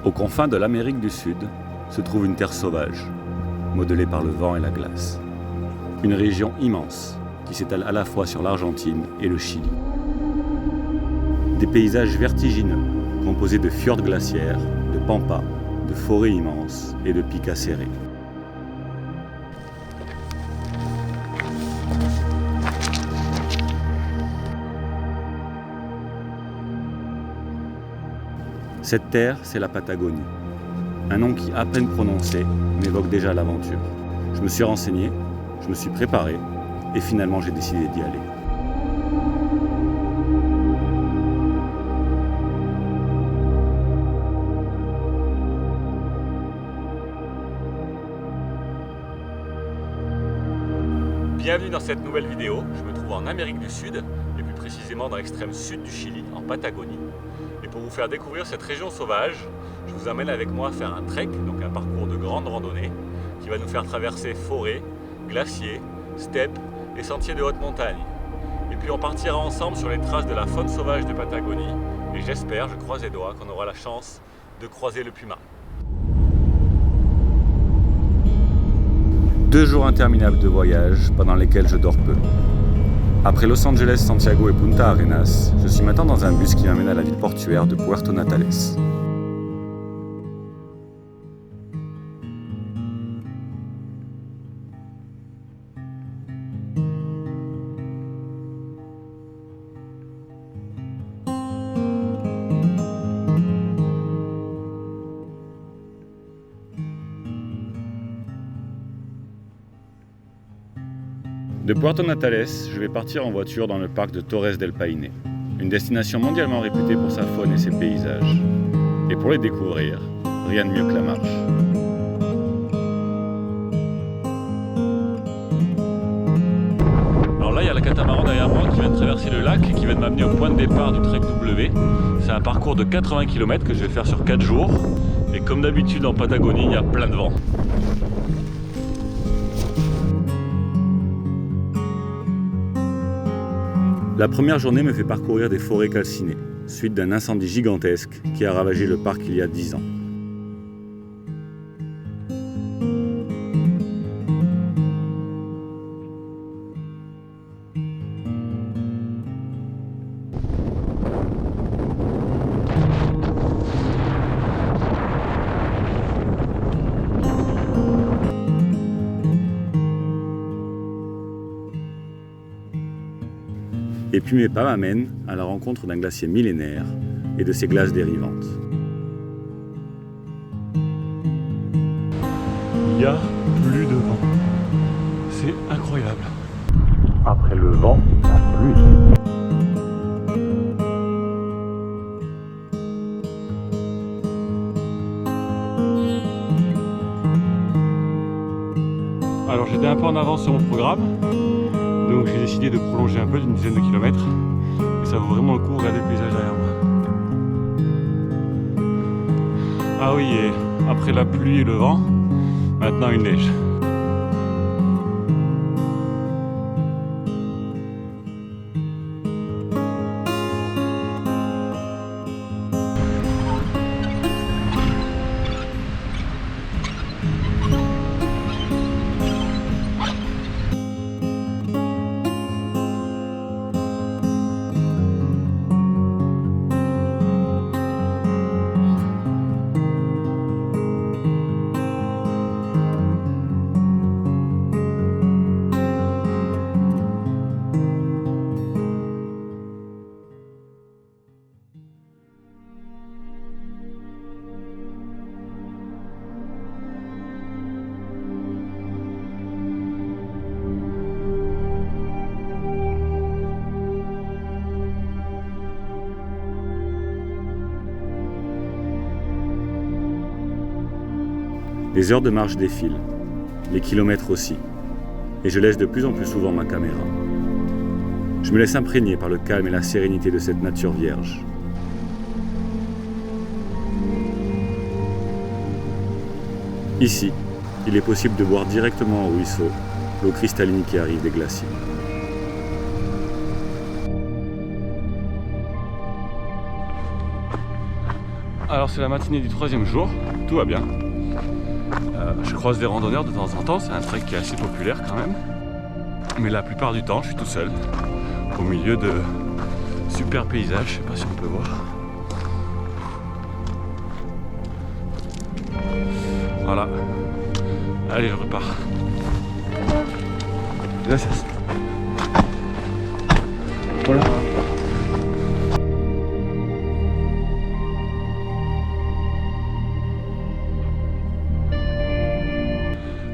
Aux confins de l'Amérique du Sud se trouve une terre sauvage, modelée par le vent et la glace. Une région immense qui s'étale à la fois sur l'Argentine et le Chili. Des paysages vertigineux composés de fjords glaciaires, de pampas, de forêts immenses et de pics acérés. Cette terre, c'est la Patagonie. Un nom qui, à peine prononcé, m'évoque déjà l'aventure. Je me suis renseigné, je me suis préparé, et finalement j'ai décidé d'y aller. Bienvenue dans cette nouvelle vidéo. Je me trouve en Amérique du Sud, et plus précisément dans l'extrême sud du Chili, en Patagonie. Et pour vous faire découvrir cette région sauvage, je vous amène avec moi faire un trek, donc un parcours de grande randonnée, qui va nous faire traverser forêts, glaciers, steppes et sentiers de haute montagne. Et puis on partira ensemble sur les traces de la faune sauvage de Patagonie, et j'espère, je croise les doigts, qu'on aura la chance de croiser le puma. 2 jours interminables de voyage pendant lesquels je dors peu. Après Los Angeles, Santiago et Punta Arenas, je suis maintenant dans un bus qui m'amène à la ville portuaire de Puerto Natales. De Puerto Natales, je vais partir en voiture dans le parc de Torres del Paine, une destination mondialement réputée pour sa faune et ses paysages. Et pour les découvrir, rien de mieux que la marche. Alors là, il y a la catamaran derrière moi qui vient de traverser le lac et qui vient de m'amener au point de départ du Trek W. C'est un parcours de 80 km que je vais faire sur 4 jours. Et comme d'habitude en Patagonie, il y a plein de vent. La première journée me fait parcourir des forêts calcinées, suite d'un incendie gigantesque qui a ravagé le parc il y a 10 ans. Et puis mes pas m'amènent à la rencontre d'un glacier millénaire et de ses glaces dérivantes. Il n'y a plus de vent. C'est incroyable. Après le vent, la pluie. Alors j'étais un peu en avance sur mon programme. Donc j'ai décidé de prolonger un peu d'une dizaine de kilomètres et ça vaut vraiment le coup, regardez le paysage derrière moi. Ah oui, et après la pluie et le vent, maintenant une neige. Les heures de marche défilent, les kilomètres aussi, et je laisse de plus en plus souvent ma caméra. Je me laisse imprégner par le calme et la sérénité de cette nature vierge. Ici, il est possible de boire directement au ruisseau l'eau cristalline qui arrive des glaciers. Alors c'est la matinée du 3e jour, tout va bien. Je croise des randonneurs de temps en temps, c'est un trek qui est assez populaire quand même. Mais la plupart du temps, je suis tout seul, au milieu de super paysages, je sais pas si on peut voir. Voilà. Allez, je repars. Gracias. Voilà.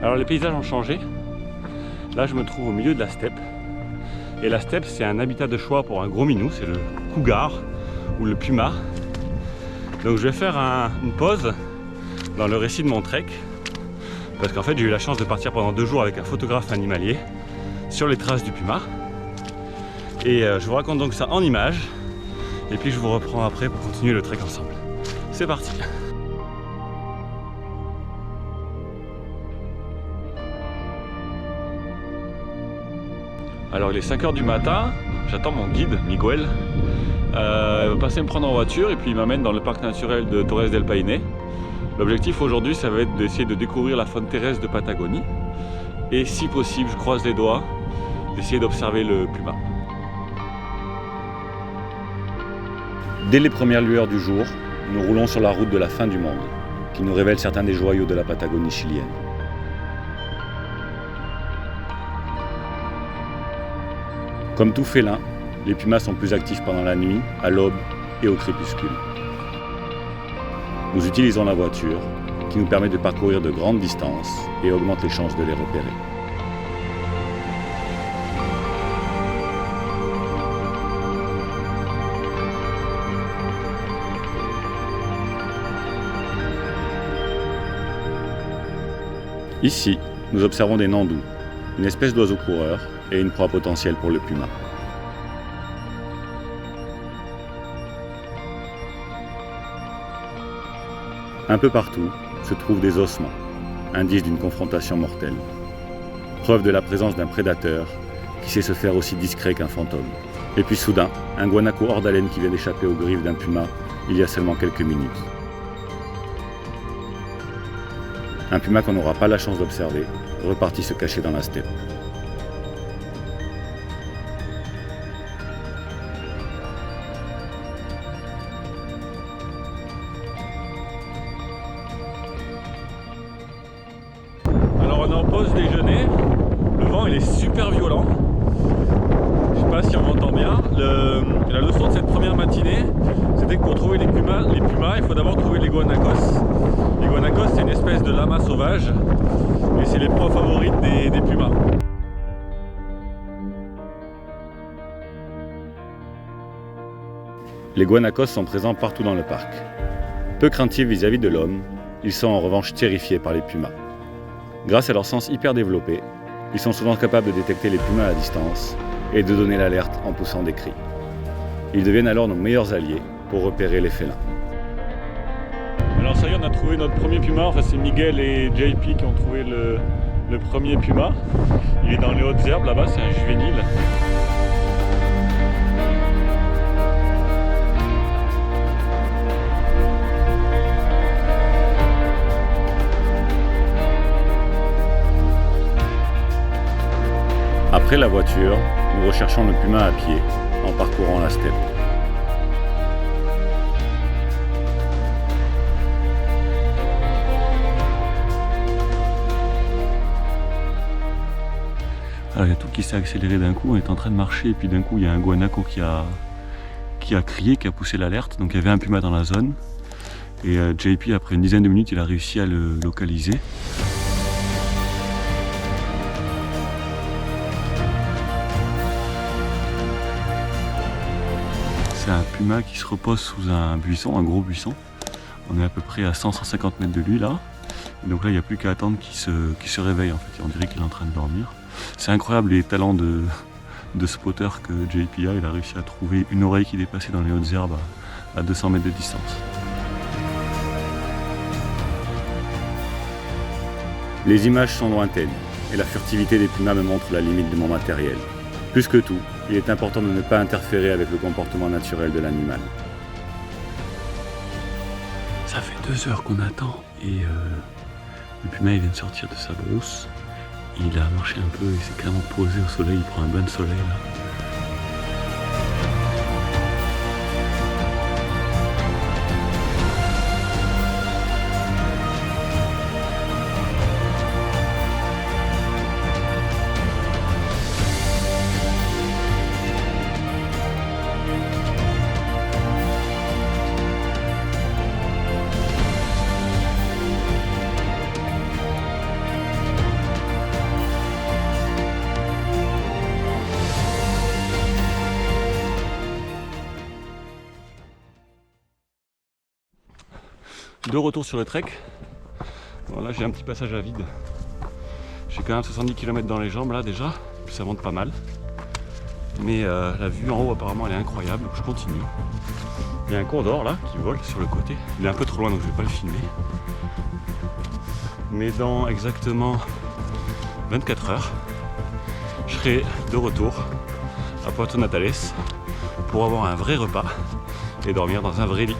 Alors les paysages ont changé. Là je me trouve au milieu de la steppe. Et la steppe c'est un habitat de choix pour un gros minou, c'est le cougar ou le puma. Donc je vais faire une pause dans le récit de mon trek. Parce qu'en fait j'ai eu la chance de partir pendant 2 jours avec un photographe animalier sur les traces du puma. Et je vous raconte donc ça en images. Et puis je vous reprends après pour continuer le trek ensemble. C'est parti! Alors il est 5 h du matin, j'attends mon guide, Miguel. Il va passer me prendre en voiture et puis il m'amène dans le parc naturel de Torres del Paine. L'objectif aujourd'hui, ça va être d'essayer de découvrir la faune terrestre de Patagonie. Et si possible, je croise les doigts, d'essayer d'observer le puma. Dès les premières lueurs du jour, nous roulons sur la route de la fin du monde, qui nous révèle certains des joyaux de la Patagonie chilienne. Comme tout félin, les pumas sont plus actifs pendant la nuit, à l'aube et au crépuscule. Nous utilisons la voiture, qui nous permet de parcourir de grandes distances et augmente les chances de les repérer. Ici, nous observons des nandous, une espèce d'oiseau coureur et une proie potentielle pour le puma. Un peu partout se trouvent des ossements, indice d'une confrontation mortelle. Preuve de la présence d'un prédateur qui sait se faire aussi discret qu'un fantôme. Et puis soudain, un guanaco hors d'haleine qui vient d'échapper aux griffes d'un puma il y a seulement quelques minutes. Un puma qu'on n'aura pas la chance d'observer, reparti se cacher dans la steppe. Alors on est en pause déjeuner, le vent il est super violent, je sais pas si on m'entend bien. La leçon de cette première matinée, c'était que pour trouver les pumas, il faut d'abord trouver les guanacos. Les guanacos c'est une espèce de lama sauvage et c'est les proies favorites des pumas. Les guanacos sont présents partout dans le parc. Peu craintifs vis-à-vis de l'homme, ils sont en revanche terrifiés par les pumas. Grâce à leur sens hyper développé, ils sont souvent capables de détecter les pumas à distance et de donner l'alerte en poussant des cris. Ils deviennent alors nos meilleurs alliés pour repérer les félins. Alors ça y est, on a trouvé notre premier puma, enfin c'est Miguel et JP qui ont trouvé le premier puma. Il est dans les hautes herbes là-bas, c'est un juvénile. Après la voiture, nous recherchons le puma à pied, en parcourant la steppe. Alors il y a tout qui s'est accéléré d'un coup, on est en train de marcher et puis d'un coup il y a un guanaco qui a crié, qui a poussé l'alerte. Donc il y avait un puma dans la zone et JP après une dizaine de minutes il a réussi à le localiser. C'est un puma qui se repose sous un buisson, un gros buisson. On est à peu près à 100-150 mètres de lui là. Et donc là il n'y a plus qu'à attendre qu'il se réveille en fait. On dirait qu'il est en train de dormir. C'est incroyable les talents de spotter que JP a. Il a réussi à trouver une oreille qui dépassait dans les hautes herbes à 200 mètres de distance. Les images sont lointaines et la furtivité des pumas me montre la limite de mon matériel. Plus que tout, il est important de ne pas interférer avec le comportement naturel de l'animal. Ça fait 2 heures qu'on attend et le puma il vient de sortir de sa brousse. Il a marché un peu, il s'est carrément posé au soleil, il prend un bain de soleil là. De retour sur le trek. Bon, là j'ai un petit passage à vide. J'ai quand même 70 km dans les jambes là déjà, puis ça monte pas mal. Mais la vue en haut apparemment elle est incroyable, donc je continue. Il y a un condor là qui vole sur le côté. Il est un peu trop loin donc je vais pas le filmer. Mais dans exactement 24 heures, je serai de retour à Puerto Natales pour avoir un vrai repas et dormir dans un vrai lit.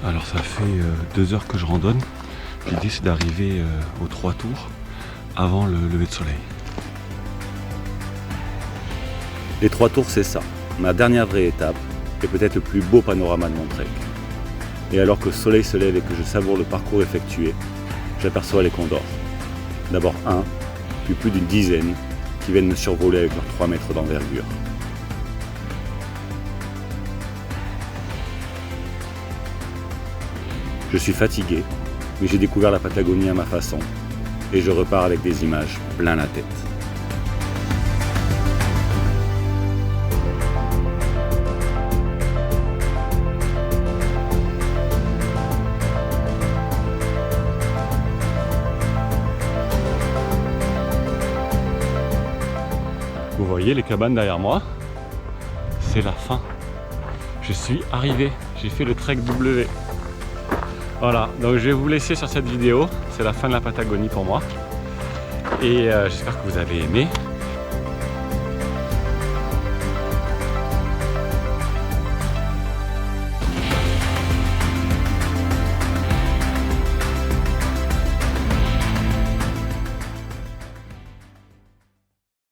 Alors ça fait 2 heures que je randonne. L'idée c'est d'arriver aux 3 tours avant le lever de soleil. Les 3 tours c'est ça, ma dernière vraie étape et peut-être le plus beau panorama de mon trek. Et alors que le soleil se lève et que je savoure le parcours effectué, j'aperçois les condors. D'abord un, puis plus d'une dizaine qui viennent me survoler avec leurs 3 mètres d'envergure. Je suis fatigué, mais j'ai découvert la Patagonie à ma façon et je repars avec des images plein la tête. Vous voyez les cabanes derrière moi, c'est la fin. Je suis arrivé, j'ai fait le trek W. Voilà, donc je vais vous laisser sur cette vidéo, c'est la fin de la Patagonie pour moi. Et j'espère que vous avez aimé.